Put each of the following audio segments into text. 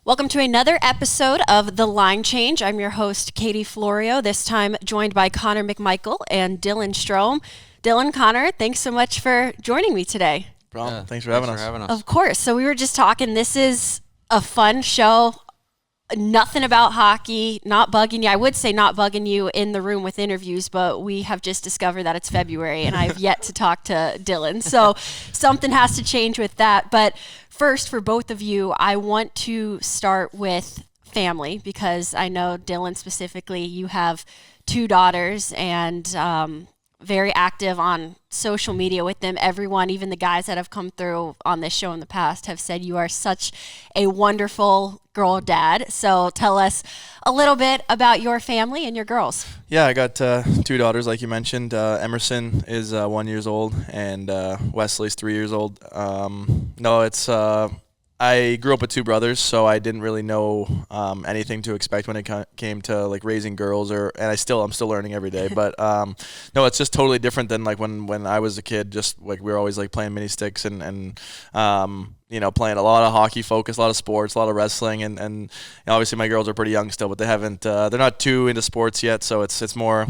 Welcome to another episode of The Line Change. I'm your host, Katie Florio, this time joined by Connor McMichael and Dylan Strome. Dylan, Connor, thanks so much for joining me today. Problem. Thanks for having us. Of course. So we were just talking. This is a fun show. Nothing about hockey, not bugging you. I would say not bugging you in the room with interviews, but we have just discovered that it's February and I have yet to talk to Dylan. So something has to change with that. But first, for both of you, I want to start with family because I know, Dylan, specifically, you have two daughters and very active on social media with them. Everyone, even the guys that have come through on this show in the past, have said you are such a wonderful girl dad. So tell us a little bit about your family and your girls. Yeah, I got two daughters, like you mentioned. Emerson is 1 year old, and Wesley's 3 years old. I grew up with two brothers, so I didn't really know anything to expect when it came to like raising girls, and I'm still learning every day. But no, it's just totally different than like when I was a kid. Just like we were always like playing mini sticks and playing a lot of hockey focus, a lot of sports, a lot of wrestling, and obviously my girls are pretty young still, but they haven't. They're not too into sports yet, so it's more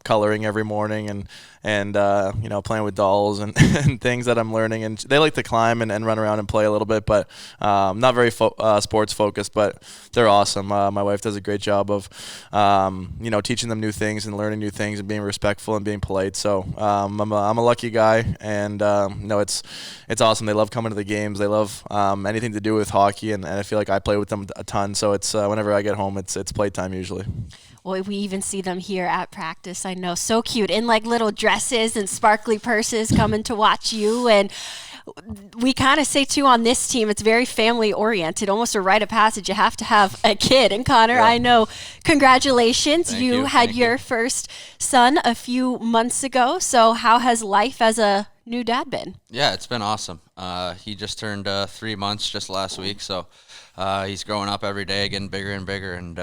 coloring every morning and playing with dolls and, and things that I'm learning. And they like to climb and run around and play a little bit, but not very sports focused. But they're awesome. My wife does a great job of teaching them new things and learning new things and being respectful and being polite. So I'm a lucky guy, and it's awesome. They love coming to the games. They love anything to do with hockey, and I feel like I play with them a ton. So it's whenever I get home, it's playtime usually. Well, we even see them here at practice. I know, so cute, in like little dresses and sparkly purses coming to watch you. And we kind of say, too, on this team, it's very family-oriented, almost a rite of passage. You have to have a kid. And, Connor, yeah. I know, congratulations. Thank you had your first son a few months ago. So how has life as a new dad been? Yeah, it's been awesome. He just turned 3 months just last week, so he's growing up every day, getting bigger and bigger. And,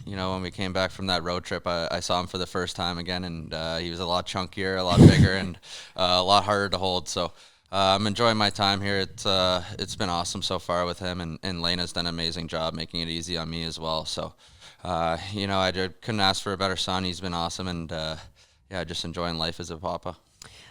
when we came back from that road trip, I saw him for the first time again, and he was a lot chunkier, a lot bigger, and a lot harder to hold. So I'm enjoying my time here. It's been awesome so far with him, and Lena's done an amazing job making it easy on me as well. So, I couldn't ask for a better son. He's been awesome, and, just enjoying life as a papa.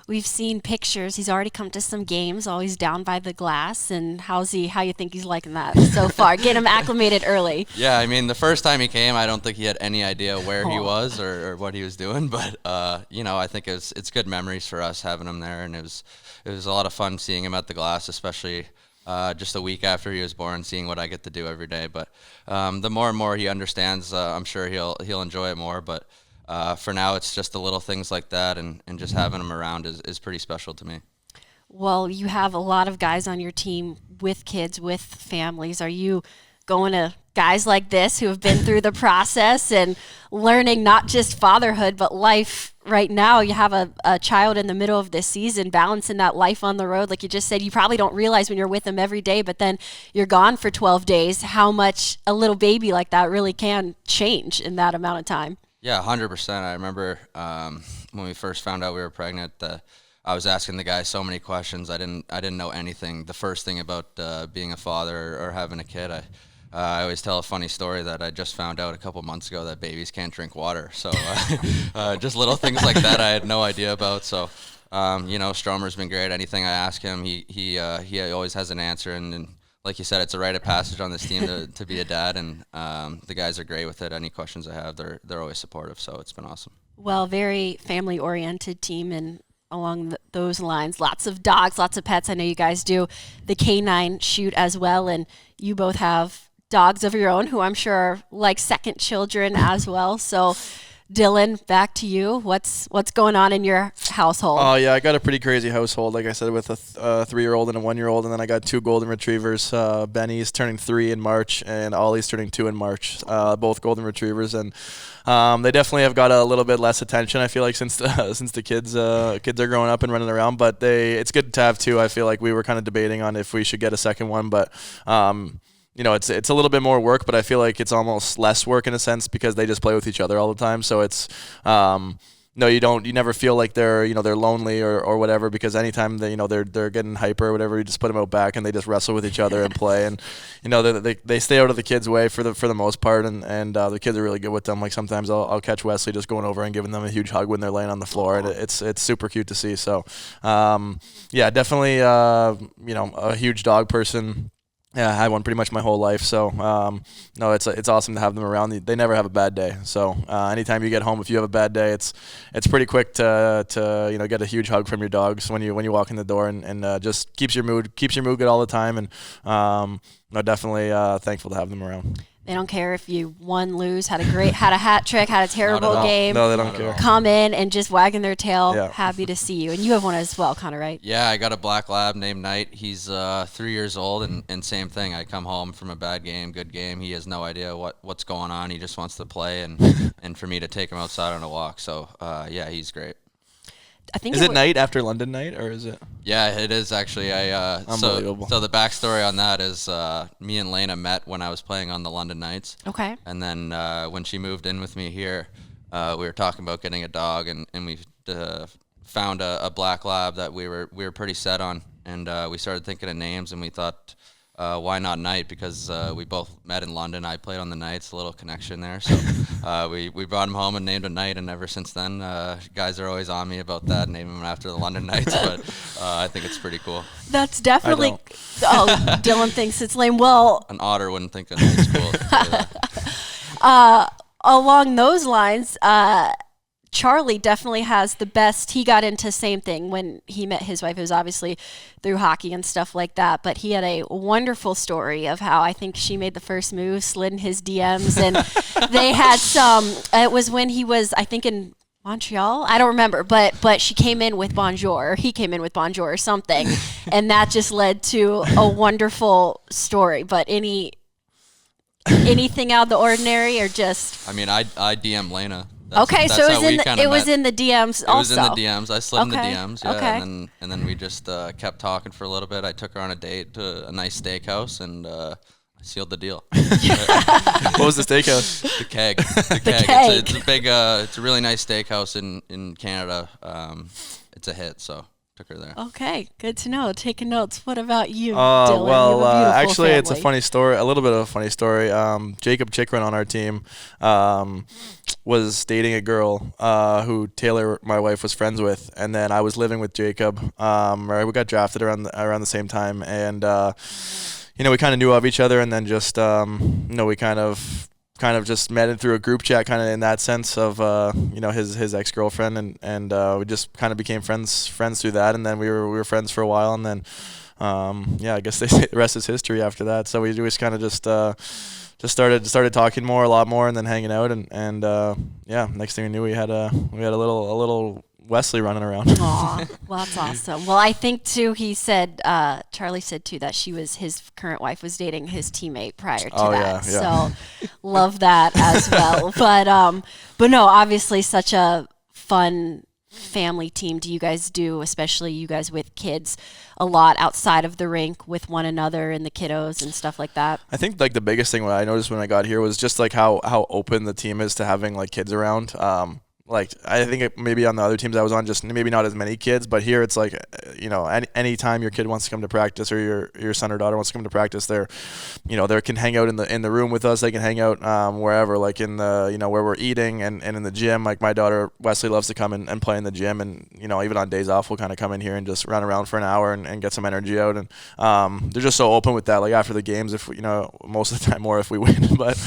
We've seen pictures. He's already come to some games, always down by the glass. And how you think he's liking that so far? Get him acclimated early. Yeah, I mean, the first time he came, I don't think he had any idea where he was or what he was doing. But, I think it's good memories for us having him there. And it was a lot of fun seeing him at the glass, especially just a week after he was born, seeing what I get to do every day. But the more and more he understands, I'm sure he'll enjoy it more. But for now, it's just the little things like that, and just having them around is pretty special to me. Well, you have a lot of guys on your team with kids, with families. Are you going to guys like this who have been through the process and learning not just fatherhood, but life right now? You have a child in the middle of this season, balancing that life on the road. Like you just said, you probably don't realize when you're with them every day, but then you're gone for 12 days, how much a little baby like that really can change in that amount of time. Yeah, 100%. I remember when we first found out we were pregnant, I was asking the guy so many questions. I didn't know anything. The first thing about being a father or having a kid, I always tell a funny story that I just found out a couple months ago that babies can't drink water. So just little things like that I had no idea about. So Stromer's been great. Anything I ask him, he always has an answer. And like you said, it's a rite of passage on this team to be a dad, and the guys are great with it. Any questions I have, they're always supportive, so it's been awesome. Well, very family-oriented team, and along those lines, lots of dogs, lots of pets. I know you guys do the canine shoot as well, and you both have dogs of your own who I'm sure are like second children as well. So Dylan, back to you. What's going on in your household? Oh, yeah, I got a pretty crazy household, like I said, with a 3-year-old and a 1-year-old, and then I got two golden retrievers. Benny's turning 3 in March, and Ollie's turning 2 in March, both golden retrievers. And they definitely have got a little bit less attention, I feel like, since the kids are growing up and running around. But it's good to have two. I feel like we were kind of debating on if we should get a second one, but it's a little bit more work, but I feel like it's almost less work in a sense because they just play with each other all the time. So it's no, you don't. You never feel like they're they're lonely or whatever, because anytime they're getting hyper or whatever, you just put them out back and they just wrestle with each other and play, and they stay out of the kids' way for the most part, and the kids are really good with them. Like sometimes I'll catch Wesley just going over and giving them a huge hug when they're laying on the floor, and it's super cute to see. So yeah, definitely a huge dog person. Yeah, I had one pretty much my whole life, so no, it's awesome to have them around. They never have a bad day. So anytime you get home, if you have a bad day, it's pretty quick to get a huge hug from your dogs when you walk in the door, and just keeps your mood good all the time. And no, definitely thankful to have them around. They don't care if you won, lose, had a hat trick, had a terrible game. No, they don't care. Come in and just wagging their tail. Yeah. Happy to see you. And you have one as well, Connor, right? Yeah, I got a black lab named Knight. He's 3 years old, and same thing. I come home from a bad game, good game. He has no idea what's going on. He just wants to play, and for me to take him outside on a walk. So yeah, he's great. I think Is it night after London night, or is it? Yeah, it is actually. Unbelievable. So the backstory on that is me and Lena met when I was playing on the London Knights. Okay. And then when she moved in with me here, we were talking about getting a dog, and we found a black lab that we were pretty set on, and we started thinking of names, and we thought, why not Knight? Because we both met in London. I played on the Knights, a little connection there. So we brought him home and named him Knight, and ever since then, guys are always on me about that, naming him after the London Knights. But I think it's pretty cool. That's definitely. Oh, Dylan thinks it's lame. Well, An otter wouldn't think a Knight's cool. along those lines, Charlie definitely has the best. He got into same thing when he met his wife. It was obviously through hockey and stuff like that, but he had a wonderful story of how I think she made the first move, slid in his DMs, and they had some. It was when he was, I think, in Montreal. I don't remember, but she came in with bonjour, or he came in with bonjour or something, and that just led to a wonderful story. But anything out of the ordinary, or just? I mean, I DM Lena. Okay, so it was in the DMs also. It was in the DMs. I slid in the Okay, DMs, yeah. okay. And then we just kept talking for a little bit. I took her on a date to a nice steakhouse, and I sealed the deal. What was the steakhouse? The Keg. The Keg. Keg. It's a big, it's a really nice steakhouse in Canada. It's a hit, so took her there. Okay, good to know. Taking notes. What about you, Dylan? Well, You have a beautiful actually, it's a family. funny story. A little bit of a funny story. Jacob Chikrin on our team was dating a girl who Taylor, my wife, was friends with, and then I was living with Jacob. We got drafted around the same time, and we kind of knew of each other, and then just we kind of just met it through a group chat, kind of in that sense of his ex-girlfriend, and we just kind of became friends through that, and then we were friends for a while, and then I guess they say the rest is history after that. So we just kind of just started talking a lot more, and then hanging out, and next thing we knew, we had a little Wesley running around. Aw, well, that's awesome. Well, I think too, he said, Charlie said too, that his current wife was dating his teammate prior to that. Yeah. So love that as well. But no, obviously such a fun family team. Do you guys do, especially you guys with kids, a lot outside of the rink with one another and the kiddos and stuff like that? I think like the biggest thing I noticed when I got here was just like how open the team is to having like kids around. Like I think maybe on the other teams I was on, just maybe not as many kids, but here it's like, any time your kid wants to come to practice, or your son or daughter wants to come to practice, they can hang out in the room with us. They can hang out wherever, like in the where we're eating, and in the gym. Like my daughter Wesley loves to come and play in the gym, and even on days off we'll kind of come in here and just run around for an hour and get some energy out. And they're just so open with that. Like after the games, if most of the time more if we win, but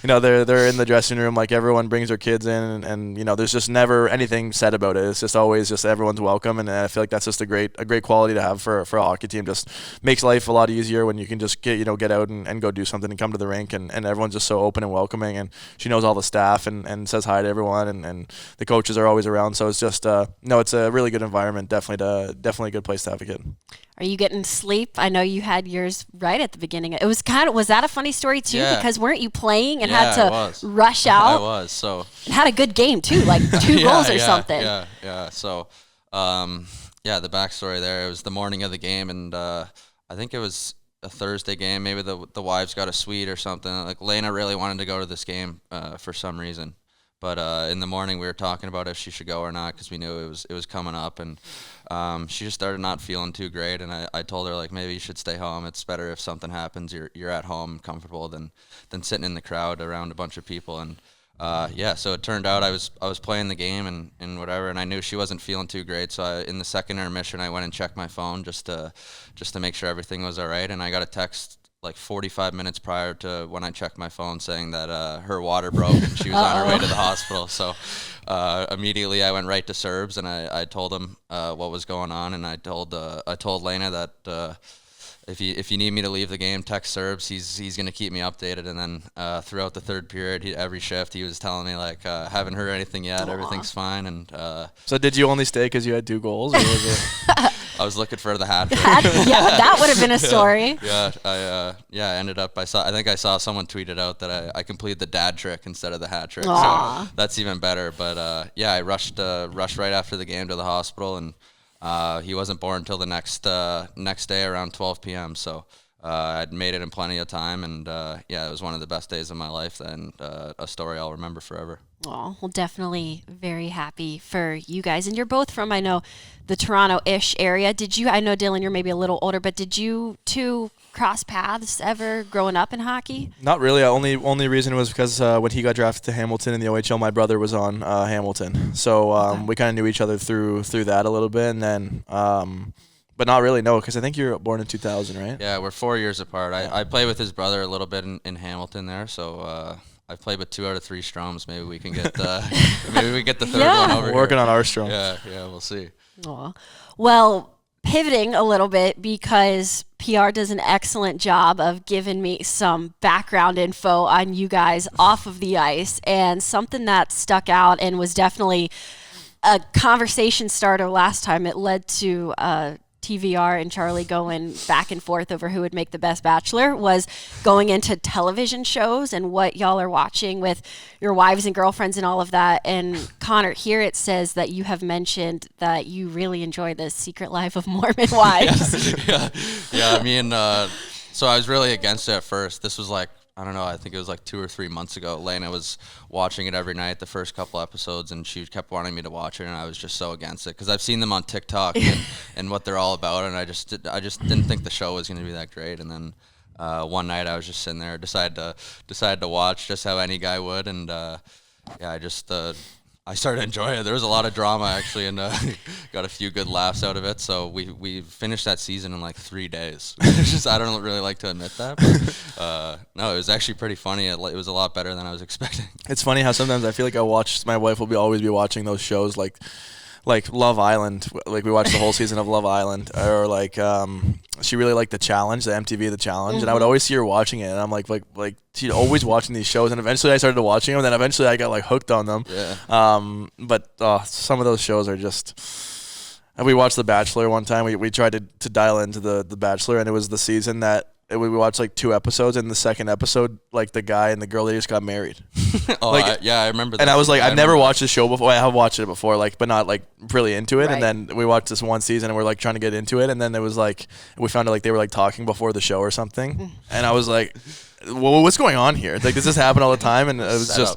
they're in the dressing room. Like everyone brings their kids in, and there's just never anything said about it. It's just always just everyone's welcome, and I feel like that's just a great quality to have for a hockey team. Just makes life a lot easier when you can just get out and go do something and come to the rink, and everyone's just so open and welcoming, and she knows all the staff and says hi to everyone, and the coaches are always around. So it's just it's a really good environment. Definitely a good place to have a kid. Are you getting sleep? I know you had yours right at the beginning. It was was that a funny story too? Yeah. Because weren't you playing and Yeah, had I to was. rush out? I was, so. And had a good game too, like two goals or something. Yeah. So, the backstory there, it was the morning of the game, and I think it was a Thursday game. Maybe the wives got a suite or something. Like Lena really wanted to go to this game for some reason. But in the morning we were talking about if she should go or not because we knew it was coming up, and she just started not feeling too great. And I told her like maybe you should stay home. It's better if something happens, you're at home comfortable than sitting in the crowd around a bunch of people. And so it turned out I was playing the game and whatever, and I knew she wasn't feeling too great. So in the second intermission, I went and checked my phone just to make sure everything was all right. And I got a text like 45 minutes prior to when I checked my phone saying that her water broke and she was on her way to the hospital. So immediately I went right to Serbs and I told him what was going on, and I told Lena that if you need me to leave the game, text Serbs. He's going to keep me updated. And then throughout the third period, every shift, he was telling me like, haven't heard anything yet. Aww. Everything's fine. And so did you only stay because you had 2 goals? Or was it? I was looking for the hat trick. Yeah, that would have been a story. I ended up. I think I saw someone tweeted out that I completed the dad trick instead of the hat trick. Aww. So that's even better. But I rushed right after the game to the hospital, and he wasn't born until the next day around 12 p.m. So I'd made it in plenty of time, and it was one of the best days of my life, and a story I'll remember forever. Oh, well, definitely very happy for you guys. And you're both from, I know, the Toronto-ish area. I know, Dylan, you're maybe a little older, but did you two cross paths ever growing up in hockey? Not really. Only reason was because when he got drafted to Hamilton in the OHL, my brother was on Hamilton. So we kind of knew each other through that a little bit. And then, but not really, no, because I think you were born in 2000, right? Yeah, we're 4 years apart. I played with his brother a little bit in Hamilton there, so I've played with 2 out of 3 Stromes. Maybe we can get the third one over. We're working here. on our Strom. Yeah, we'll see. Aw. Well, pivoting a little bit because PR does an excellent job of giving me some background info on you guys off of the ice, and something that stuck out and was definitely a conversation starter last time. It led to TVR and Charlie going back and forth over who would make the best Bachelor, was going into television shows and what y'all are watching with your wives and girlfriends and all of that. And Connor, here it says that you have mentioned that you really enjoy the Secret Life of Mormon Wives. Yeah. I mean, so I was really against it at first. This was like, I don't know, I think it was like 2 or 3 months ago. Lena was watching it every night, the first couple episodes, and she kept wanting me to watch it, and I was just so against it because I've seen them on TikTok and what they're all about, and I just didn't think the show was going to be that great. And then one night I was just sitting there, decided to watch just how any guy would, and I started enjoying it. There was a lot of drama actually, and got a few good laughs out of it. So we finished that season in like 3 days. I don't really like to admit that, but no, it was actually pretty funny. It was a lot better than I was expecting. It's funny how sometimes I feel like my wife will always be watching those shows like Love Island. Like we watched the whole season of Love Island, or like she really liked The Challenge, the MTV The Challenge, and I would always see her watching it, and I'm like she's always watching these shows, and eventually I started watching them, and then eventually I got like hooked on them. Yeah. But some of those shows are just. We watched The Bachelor one time. We tried to dial into the Bachelor, and it was the season that. We watched like 2 episodes, and the second episode, like the guy and the girl, they just got married. I remember that. And I was like, I've never watched this show before. I have watched it before, like, but not like really into it. Right. And then we watched this one season, and we're like trying to get into it. And then it was like, we found out like they were like talking before the show or something. And I was like, well, what's going on here? Like, does this happen all the time? And it was just,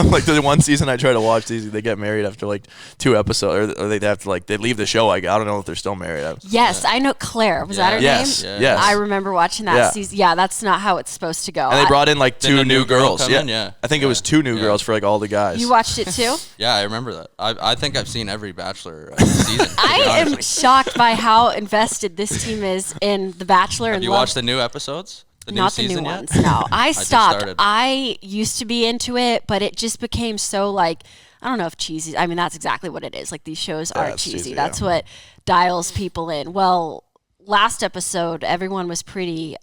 like the one season I try to watch, they get married after like 2 episodes, or they have to like, they leave the show. I don't know if they're still married. Yes, I know Claire. Was that her yes, name? Yes. I remember watching that season. Yeah, that's not how it's supposed to go. And they brought in like 2 new girls. Yeah. I think it was 2 new girls for like all the guys. You watched it too? Yeah, I remember that. I think I've seen every Bachelor season. I am shocked by how invested this team is in The Bachelor. Have you watched the new episodes? Not the new ones, no. I stopped. I used to be into it, but it just became so like, I don't know if cheesy. I mean, that's exactly what it is. Like these shows are cheesy. That's what dials people in. Well, last episode, everyone was pretty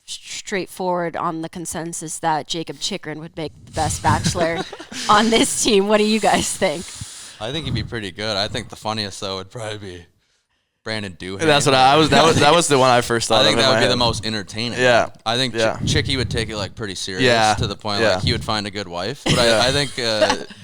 straightforward on the consensus that Jacob Chikrin would make the best Bachelor on this team. What do you guys think? I think he'd be pretty good. I think the funniest though would probably be Brandon Duhaime. That's what I was. That was the one I first thought. I think of that would be head. the most entertaining. Yeah. I think Chicky would take it like pretty serious to the point Yeah. like he would find a good wife. But I think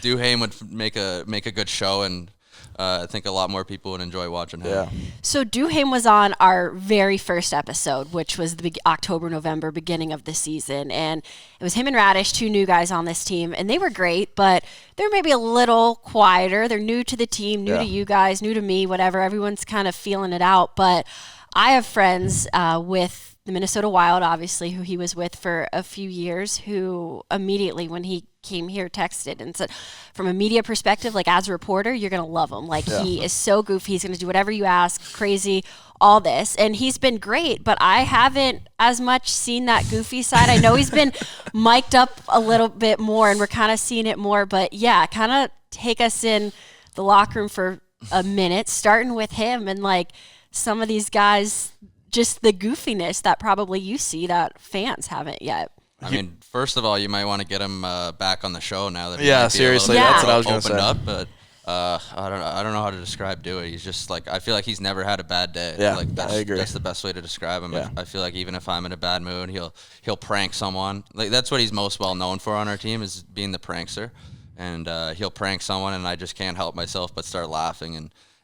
Duhaime would make a good show, and I think a lot more people would enjoy watching him. Yeah. So Duhaime was on our very first episode, which was the October, November, beginning of the season. And it was him and Radish, 2 new guys on this team. And they were great, but they're maybe a little quieter. They're new to the team, new to you guys, new to me, whatever. Everyone's kind of feeling it out. But I have friends with the Minnesota Wild, obviously, who he was with for a few years, who immediately when he came here texted and said, from a media perspective, like as a reporter, you're going to love him. Like he is so goofy. He's going to do whatever you ask, crazy, all this. And he's been great, but I haven't as much seen that goofy side. I know he's been mic'd up a little bit more and we're kind of seeing it more, but yeah, kind of take us in the locker room for a minute, starting with him and like some of these guys, just the goofiness that probably you see that fans haven't yet. I mean, first of all, you might want to get him back on the show now that seriously, that's what I was going to opened say. up. But I don't know how to describe Dewey. He's just like, I feel like he's never had a bad day. Yeah, like I agree. That's the best way to describe him. Yeah. I feel like even if I'm in a bad mood, he'll prank someone. Like that's what he's most well known for on our team is being the prankster, and he'll prank someone, and I just can't help myself but start laughing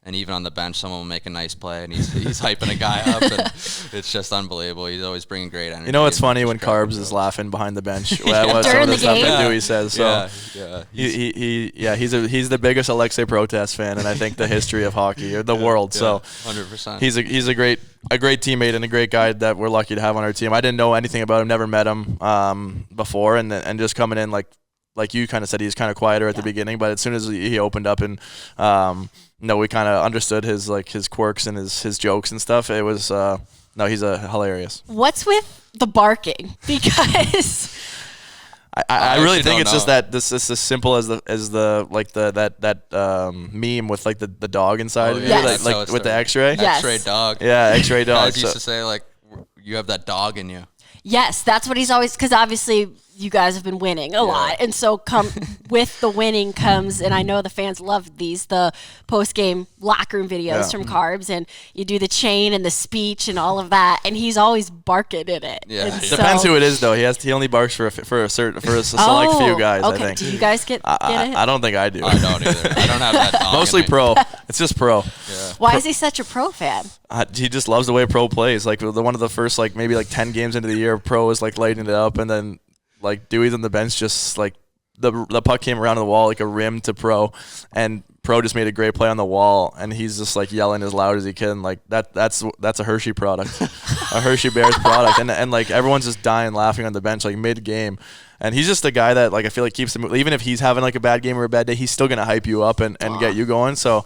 and even on the bench, someone will make a nice play, and he's hyping a guy up, and it's just unbelievable. He's always bringing great energy. You know what's funny when Carbs is laughing behind the bench? What some During of the the stuff game? that Dewey says. So Yeah. he's the biggest Alexei Protest fan in I think the history of hockey or the world. So 100%. he's a great teammate and a great guy that we're lucky to have on our team. I didn't know anything about him, never met him before, and just coming in like you kind of said, he's kind of quieter at the beginning, but as soon as he opened up and we kind of understood his quirks and his jokes and stuff. It was he's hilarious. What's with the barking? Because I really think it's know. just that this is as simple as the meme with like the dog inside of you, Yes. like with the X-ray. Yes. X-ray dog. Yeah, X-ray dog. Guys used to say like, you have that dog in you. yes, that's what he's always, because obviously you guys have been winning a lot. And so with the winning comes, and I know the fans love the post-game locker room videos from Carbs, and you do the chain and the speech and all of that, and he's always barking in it. Yeah. And Yeah. so- Depends who it is though. He only barks for a select few guys. Okay. I think. Do you guys get it? I don't think I do. I don't either. I don't have that dog Mostly in me. pro. It's just pro. Yeah. Why is he such a pro fan? He just loves the way pro plays. Like one of the first maybe 10 games into the year, pro is lighting it up, and then Dewey's on the bench just the puck came around the wall like a rim to pro, and pro just made a great play on the wall, and he's just yelling as loud as he can. That's a Hershey product, a Hershey Bears product, and everyone's just dying laughing on the bench mid game. And he's just a guy that I feel keeps him, even if he's having a bad game or a bad day, he's still gonna hype you up and get you going. So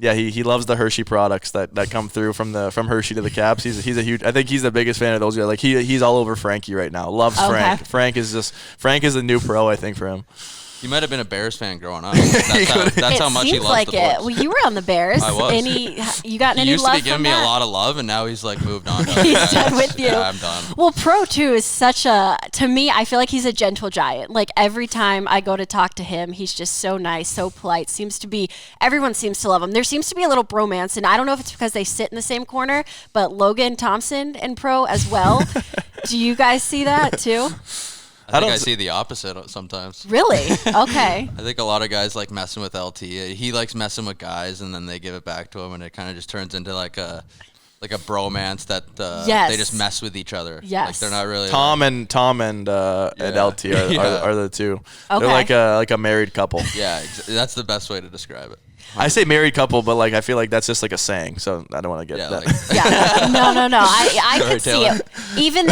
yeah, he loves the Hershey products that come through from Hershey to the Caps. He's a huge. I think he's the biggest fan of those guys. He's all over Frankie right now. Loves Frank. Frank is the new pro, I think, for him. You might have been a Bears fan growing up. That's how much he seems loves like the it. boys. Well, you were on the Bears. I was. You got He any used love to be giving from me that? a lot of love, and now he's moved on. He's done with you. Yeah, I'm done. Well, Pro too is to me, I feel like he's a gentle giant. Every time I go to talk to him, he's just so nice, so polite. Everyone seems to love him. There seems to be a little bromance, and I don't know if it's because they sit in the same corner, but Logan Thompson and Pro as well. Do you guys see that too? I think I see the opposite sometimes. Really? Okay. I think a lot of guys like messing with LT. He likes messing with guys, and then they give it back to him, and it kind of just turns into a bromance that Yes. they just mess with each other. Yes. They're not really Tom and LT are the two. Okay. They're like a married couple. Yeah, that's the best way to describe it. I say married couple, but I feel like that's just a saying, so I don't want to get that. Yeah. No. I Sorry, could see Taylor. it. Even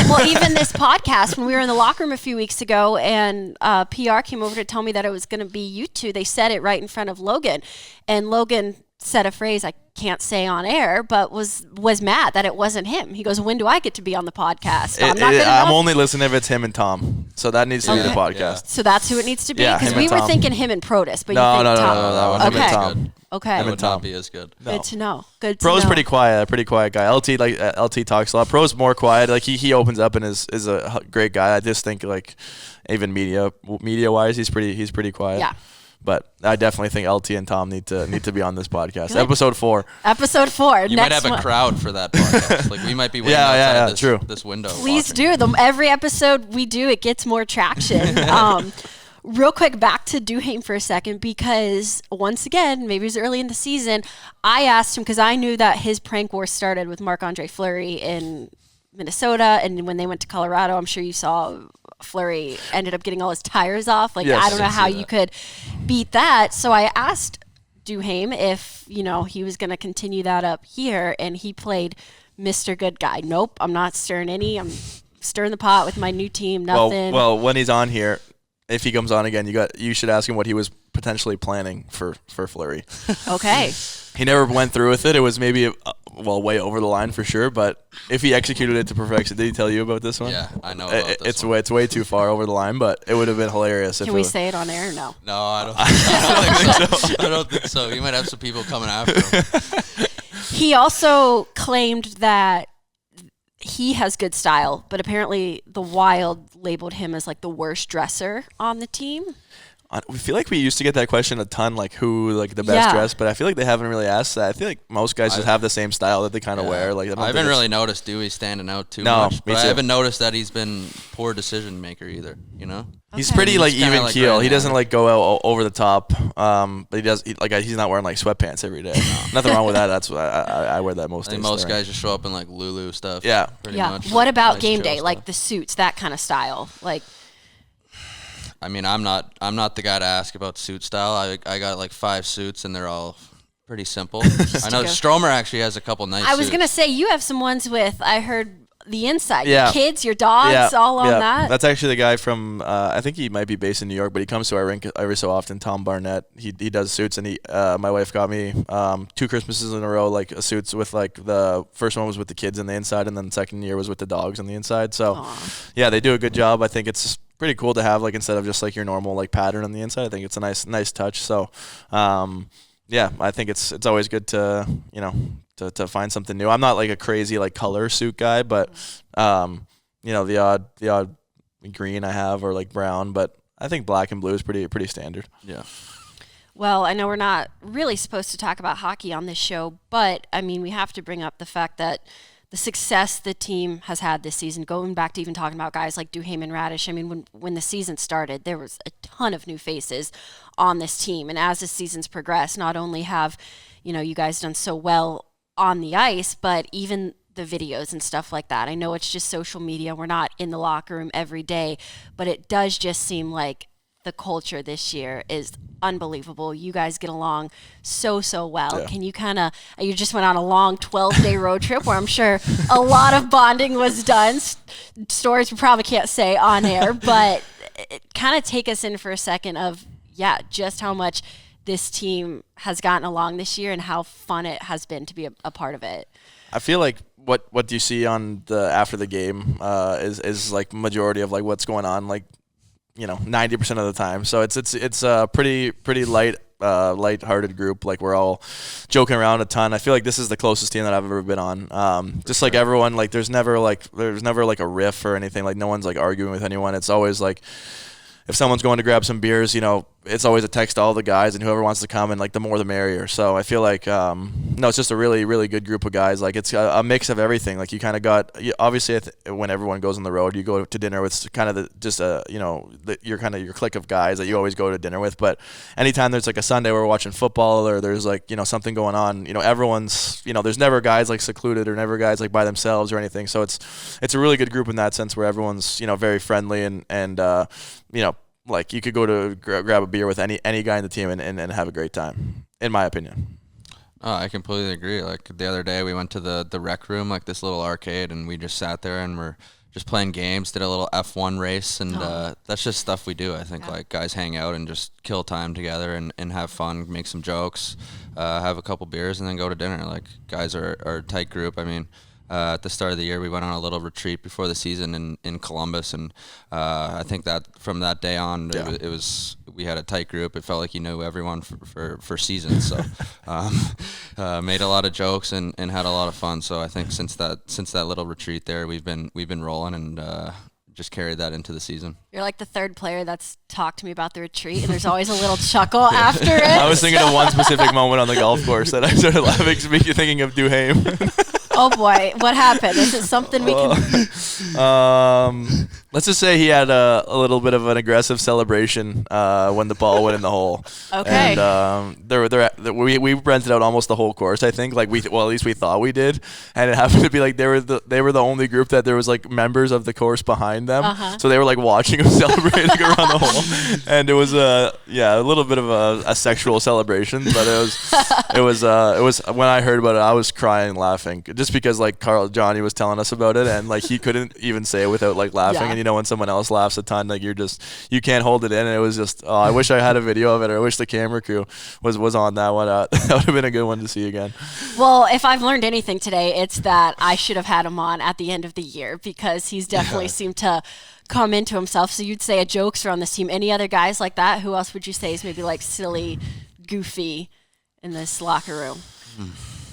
this podcast, when we were in the locker room a few weeks ago, and PR came over to tell me that it was going to be you two. They said it right in front of Logan, and Logan said a phrase I can't say on air, but was mad that it wasn't him. He goes, "When do I get to be on the podcast? I'm only listening if it's him and Tom, so that needs to be the podcast. Yeah. So that's who it needs to be? Yeah, Because him we and were Tom. thinking him and Protus, but No, you think Tom. that one. Okay. Him and Tom. Okay. That Him would and Tom. not be as good. Good to know. Good to Pro's know. pretty quiet, a pretty quiet guy. LT talks a lot. Pro's more quiet. He opens up and is a great guy. I just think even media wise, he's pretty quiet. Yeah. But I definitely think LT and Tom need to be on this podcast. Good. Episode 4. Episode 4. You next might have a one. crowd for that podcast. We might be waiting Yeah, outside true. this window. Please watching. do. Every episode we do, it gets more traction. Real quick, back to Duhaime for a second, because once again, maybe it was early in the season, I asked him, because I knew that his prank war started with Marc-Andre Fleury in Minnesota, and when they went to Colorado, I'm sure you saw Fleury ended up getting all his tires off. Like, yes, I don't know how you could beat that. So I asked Duhaime if, he was going to continue that up here, and he played Mr. Good Guy. Nope, I'm not stirring any. I'm stirring the pot with my new team. Nothing. Well, when he's on here, if he comes on again, you should ask him what he was potentially planning for Fleury. Okay. He never went through with it. It was maybe way over the line for sure. But if he executed it to perfection, did he tell you about this one? Yeah, I know about this one. It's way too far over the line, but it would have been hilarious. Can we say it on air or no? No, I don't think so. I don't think so. You might have some people coming after him. He also claimed that he has good style, but apparently the Wild labeled him as like the worst dresser on the team. We feel like we used to get that question a ton, like who like the best dressed, but I feel like they haven't really asked that. I feel like most guys just have the same style that they kind of wear. Like I haven't really noticed Dewey standing out too much, but I haven't noticed that he's been poor decision maker either. He's pretty like even keel. Like he doesn't like go out over the top. But he does he's not wearing like sweatpants every day. Nothing wrong with that. That's why I wear that most days. Most guys just show up in like Lulu stuff. Yeah, pretty much. What about nice game day? stuff. Like the suits, that kind of style. Like, I mean, I'm not the guy to ask about suit style. I got like 5 suits and they're all pretty simple. I know Stromer actually has a couple nice suits. I was gonna say you have some ones with, I heard, the inside. Yeah. Your kids, your dogs, all on that. That's actually the guy from I think he might be based in New York, but he comes to our rink every so often. Tom Barnett. He does suits, and my wife got me 2 Christmases in a row like suits with like the first one was with the kids on the inside, and then the second year was with the dogs on the inside. So yeah, they do a good job. I think it's pretty cool to have like instead of just like your normal like pattern on the inside. I think it's a nice touch. So yeah, I think it's always good to to find something new. I'm not like a crazy like color suit guy, but the odd green I have or like brown, but I think black and blue is pretty standard. Yeah. Well, I know we're not really supposed to talk about hockey on this show, but I mean, we have to bring up the fact that the success the team has had this season, going back to even talking about guys like Duhaime and Radish. I mean, when the season started, there was a ton of new faces on this team. And as the season's progressed, not only have, you guys done so well on the ice, but even the videos and stuff like that. I know it's just social media. We're not in the locker room every day, but it does just seem like the culture this year is unbelievable. You guys get along so well. Yeah. Can you you just went on a long 12-day road trip where I'm sure a lot of bonding was done. Stories we probably can't say on air, but kind of take us in for a second of, just how much this team has gotten along this year and how fun it has been to be a part of it. I feel like what do you see on the after the game is like majority of like what's going on, like 90% of the time. So it's a pretty light-hearted group. Like we're all joking around a ton. I feel like this is the closest team that I've ever been on. Just like everyone, like there's never like a riff or anything. Like no one's like arguing with anyone. It's always like if someone's going to grab some beers, it's always a text to all the guys, and whoever wants to come, and like the more the merrier. So I feel like it's just a really, really good group of guys. Like it's a mix of everything. Like you kind of got obviously when everyone goes on the road, you go to dinner with kind of your clique of guys that you always go to dinner with. But anytime there's like a Sunday where we're watching football or there's like something going on, everyone's there's never guys like secluded or never guys like by themselves or anything. So it's a really good group in that sense where everyone's very friendly and like you could go to grab a beer with any guy in the team and have a great time, in my opinion. Oh, I completely agree. Like the other day we went to the rec room, like this little arcade, and we just sat there and we're just playing games, did a little F1 race, and that's just stuff we do. I think like guys hang out and just kill time together and have fun, make some jokes, have a couple beers, and then go to dinner. Like guys are a tight group. I mean, at the start of the year, we went on a little retreat before the season in Columbus, and I think that from that day on, it was we had a tight group. It felt like you knew everyone for seasons. So made a lot of jokes and had a lot of fun. So I think since that little retreat there, we've been rolling and just carried that into the season. You're like the third player that's talked to me about the retreat, and there's always a little chuckle after it. I was thinking of one specific moment on the golf course that I started laughing, thinking of Duhaime. Oh boy, what happened? Is it something we can? Let's just say he had a little bit of an aggressive celebration when the ball went in the hole. Okay. And we rented out almost the whole course. I think at least we thought we did, and it happened to be like they were the only group that there was like members of the course behind them, so they were like watching him celebrating around the hole, and it was a little bit of a sexual celebration, but it was when I heard about it I was crying laughing just because like Johnny was telling us about it, and like he couldn't even say it without like laughing. Yeah. And when someone else laughs a ton, like you can't hold it in. And it was just, I wish I had a video of it, or I wish the camera crew was on that one. That would have been a good one to see again. Well, if I've learned anything today, it's that I should have had him on at the end of the year, because he's definitely seemed to come into himself. So you'd say a jokester on this team. Any other guys like that? Who else would you say is maybe like silly, goofy in this locker room?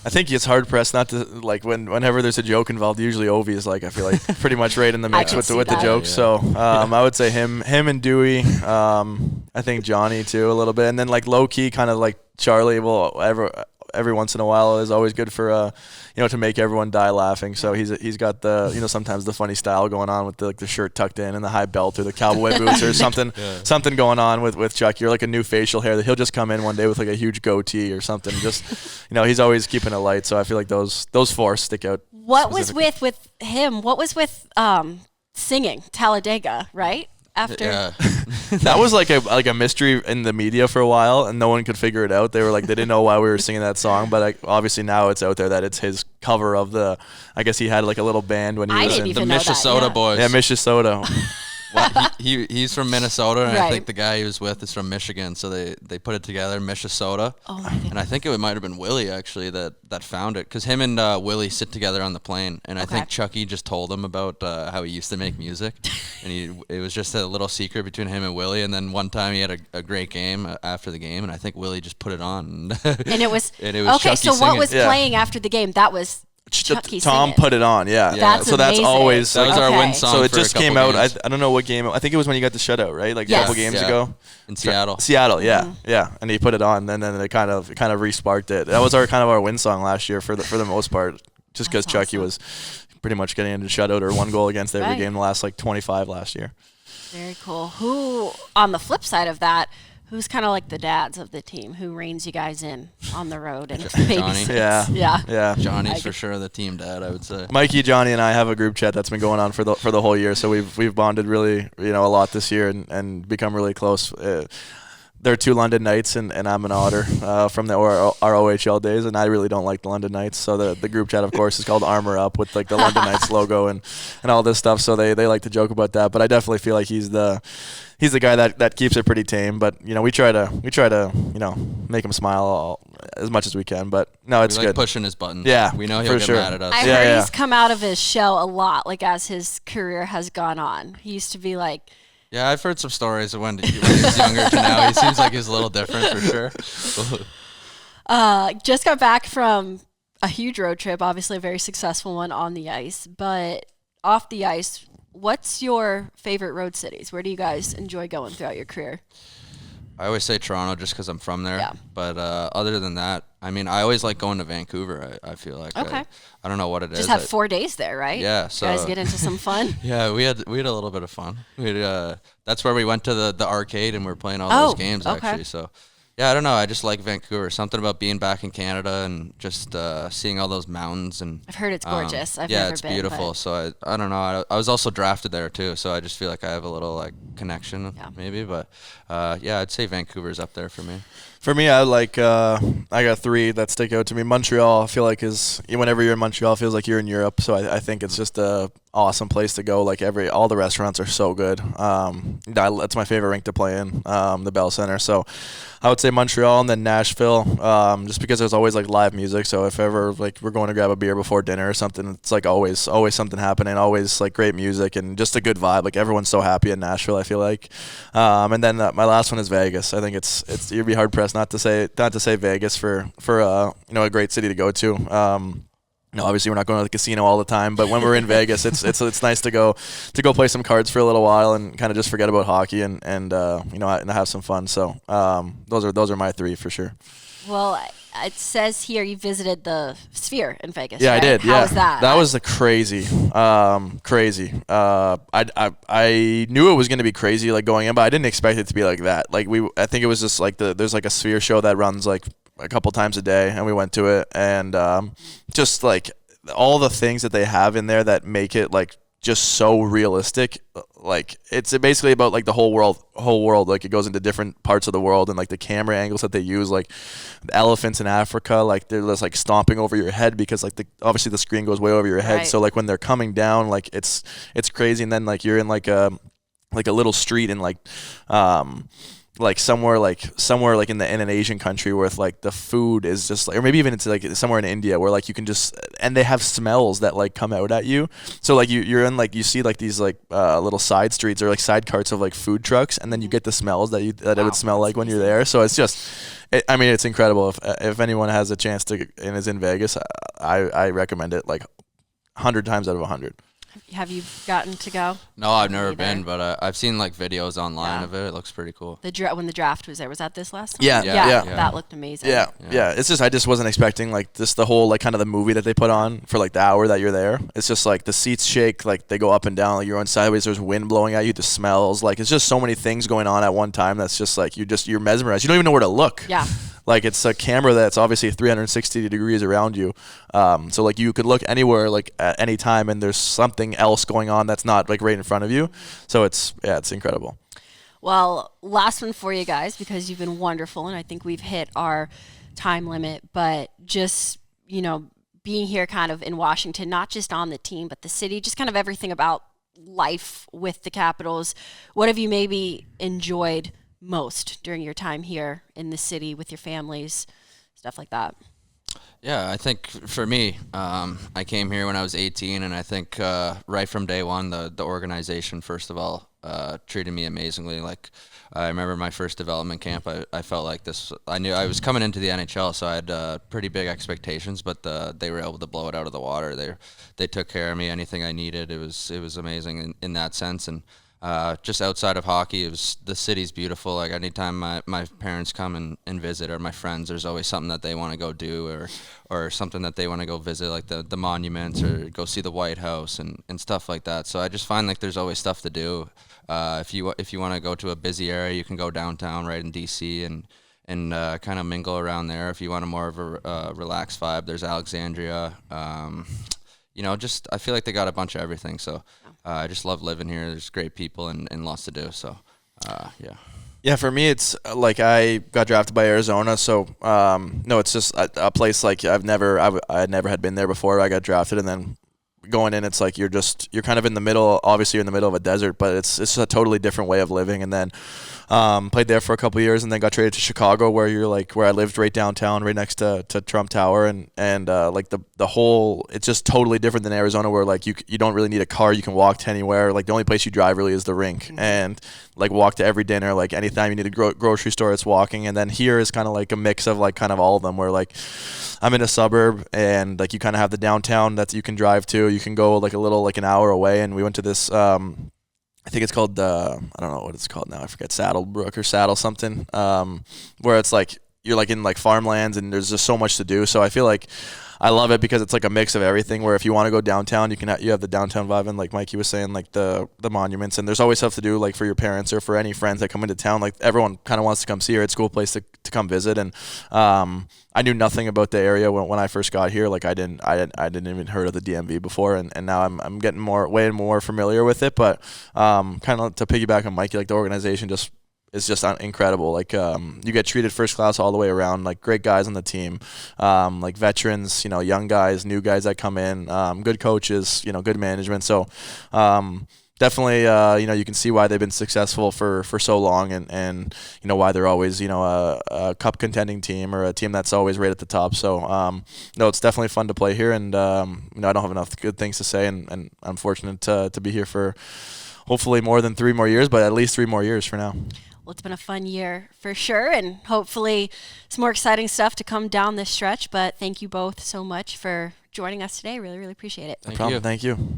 I think it's hard pressed not to like whenever there's a joke involved. Usually Ovi is like, I feel like pretty much right in the mix with the jokes. So I would say him and Dewey. I think Johnny too a little bit, and then like low key kind of like Charlie will every once in a while is always good for to make everyone die laughing. So he's got the sometimes the funny style going on with the shirt tucked in and the high belt or the cowboy boots or something something going on with Chuck. You're like a new facial hair that he'll just come in one day with like a huge goatee or something. Just he's always keeping it light. So I feel like those four stick out. What was with him? What was with singing Talladega, right? After that was like a mystery in the media for a while, and no one could figure it out. They were like, they didn't know why we were singing that song, but obviously now it's out there that it's his cover of the. I guess he had like a little band when he was in the Minnesota Boys. Yeah, Minnesota. Well, he's from Minnesota, and right. I think the guy he was with is from Michigan, so they put it together, Minnesota. Oh my goodness. And I think it might have been Willie actually that found it, because him and Willie sit together on the plane, and I think Chucky just told him about how he used to make music, and it was just a little secret between him and Willie. And then one time he had a great game after the game, and I think Willie just put it on, and it was okay. Chucky so singing. what was playing after the game? That was Chucky Tom singing. Put it on, yeah. That's so that's amazing. always that was our win song. So it for a just couple came out. games. I don't know what game. I think it was when you got the shutout, right? Like a couple games ago in Seattle. Seattle, yeah. And he put it on, and then it kind of re-sparked it. That was our win song last year for the most part, just because Chucky was pretty much getting into shutout or one goal against every game in the last like 25 last year. Very cool. Who on the flip side of that? Who's kind of like the dads of the team? Who reins you guys in on the road and babysits? Yeah. Johnny's for sure the team dad, I would say. Mikey, Johnny, and I have a group chat that's been going on for the whole year. So we've bonded really a lot this year and become really close. There are 2 London Knights, and I'm an Otter from our OHL days, and I really don't like the London Knights. So the group chat, of course, is called Armor Up with like the London Knights logo and all this stuff. So they like to joke about that, but I definitely feel like he's the guy that keeps it pretty tame. But we try to make him smile as much as we can. But no, it's good. Pushing his buttons. Yeah, we know he'll get mad at us. I heard he's come out of his shell a lot, like as his career has gone on. He used to be like. Yeah, I've heard some stories of when he was younger to now. He seems like he's a little different for sure. Just got back from a huge road trip, obviously a very successful one on the ice, but off the ice, what's your favorite road cities? Where do you guys enjoy going throughout your career? I always say Toronto just because I'm from there. Yeah. But other than that, I mean, I always like going to Vancouver, I feel like. Okay. I don't know what it is. Just have 4 days there, right? Yeah. So you guys get into some fun. Yeah, we had a little bit of fun. That's where we went to the arcade and we were playing all those games, actually. So, yeah, I don't know. I just like Vancouver. Something about being back in Canada and just seeing all those mountains. And I've heard it's gorgeous. I've never been. Yeah, it's beautiful. So I don't know. I was also drafted there too. So I just feel like I have a little like connection maybe. But yeah, I'd say Vancouver's up there for me. For me, I got 3 that stick out to me. Montreal, I feel like whenever you're in Montreal, it feels like you're in Europe. So I think it's just a awesome place to go. Like all the restaurants are so good. That's my favorite rink to play in, the Bell Center. So I would say Montreal, and then Nashville, just because there's always like live music. So if ever like we're going to grab a beer before dinner or something, it's like always something happening. Always like great music and just a good vibe. Like everyone's so happy in Nashville, I feel like. And then my last one is Vegas. I think it's you'd be hard pressed not to say Vegas for a great city to go to. Obviously we're not going to the casino all the time, but when we're in Vegas, it's nice to go play some cards for a little while and kind of just forget about hockey and have some fun. So those are my 3 for sure. Well, it says here you visited the Sphere in Vegas. Yeah, right? I did. How was that? That was crazy, crazy. I knew it was gonna be crazy like going in, but I didn't expect it to be like that. Like I think it was just like there's like a Sphere show that runs like a couple times a day, and we went to it, and just like all the things that they have in there that make it like just so realistic. Like it's basically about like the whole world. Like it goes into different parts of the world, and like the camera angles that they use, like the elephants in Africa, like they're just like stomping over your head because like obviously the screen goes way over your head. Right. So like when they're coming down, like it's crazy. And then like you're in like a little street in like somewhere like in an Asian country where like the food is just like, or maybe even it's like somewhere in India where like you can just, and they have smells that like come out at you. So like you're in like, you see like these like little side streets or like side carts of like food trucks, and then you get the smells that it would smell like when you're there. So it's just, I mean, it's incredible. If anyone has a chance to and is in Vegas, I recommend it like 100 times out of 100. Have you gotten to go? No, I've never been, but I've seen like videos online of it. It looks pretty cool. When the draft was there, was that this last time? Yeah. That looked amazing. Yeah. It's just I just wasn't expecting like the whole like kind of the movie that they put on for like the hour that you're there. It's just like the seats shake, like they go up and down, like you're on sideways. There's wind blowing at you, the smells, like it's just so many things going on at one time. That's just like you're mesmerized. You don't even know where to look. Yeah. Like it's a camera that's obviously 360 degrees around you. So like you could look anywhere like at any time, and there's something else going on that's not like right in front of you. So it's incredible. Well, last one for you guys, because you've been wonderful, and I think we've hit our time limit, but just, being here kind of in Washington, not just on the team, but the city, just kind of everything about life with the Capitals. What have you maybe enjoyed most during your time here in the city with your families, stuff like that? Yeah, I think for me, I came here when I was 18, and I think right from day one, the organization, first of all, treated me amazingly. Like, I remember my first development camp, I felt like this, I knew I was coming into the NHL, so I had pretty big expectations, but they were able to blow it out of the water. They took care of me, anything I needed. It was amazing in that sense. And just outside of hockey, the city's beautiful. Like anytime my parents come and visit, or my friends, there's always something that they want to go do, or something that they want to go visit, like the monuments, or go see the White House and stuff like that. So I just find like there's always stuff to do. If you want to go to a busy area, you can go downtown right in DC and kind of mingle around there. If you want a more of a relaxed vibe, there's Alexandria. Just I feel like they got a bunch of everything. So I just love living here. There's great people and lots to do. So yeah. Yeah, for me, it's like I got drafted by Arizona, so no, it's just a place like I never had been there before. I got drafted, and then going in, it's like you're kind of in the middle. Obviously, you're in the middle of a desert, but it's a totally different way of living. And then played there for a couple of years, and then got traded to Chicago, where I lived right downtown, right next to Trump Tower, and like the whole, it's just totally different than Arizona, where like you don't really need a car, you can walk to anywhere. Like the only place you drive really is the rink, and like walk to every dinner. Like anytime you need a grocery store, it's walking. And then here is kind of like a mix of like kind of all of them, where like I'm in a suburb, and like you kind of have the downtown that you can drive to. You can go like a little, like an hour away, and we went to this I think it's called I don't know what it's called now. I forget, Saddlebrook or Saddle something, where it's like you're like in like farmlands, and there's just so much to do. So I feel like I love it because it's like a mix of everything, where if you want to go downtown, you have the downtown vibe, and like Mikey was saying, like the monuments, and there's always stuff to do, like for your parents or for any friends that come into town. Like everyone kind of wants to come see her. It's a cool place to come visit. And I knew nothing about the area when I first got here. Like I didn't even heard of the DMV before, and now I'm getting way more familiar with it. But kind of to piggyback on Mikey, like the organization it's just incredible. Like you get treated first class all the way around. Like great guys on the team, like veterans, young guys, new guys that come in, good coaches, good management. So definitely, you can see why they've been successful for so long, and why they're always a cup contending team, or a team that's always right at the top. So no, it's definitely fun to play here, and I don't have enough good things to say, and I'm fortunate to be here for hopefully more than 3 more years, but at least 3 more years for now. Well, it's been a fun year for sure, and hopefully some more exciting stuff to come down this stretch. But thank you both so much for joining us today. Really, really appreciate it. Thank you. Thank you.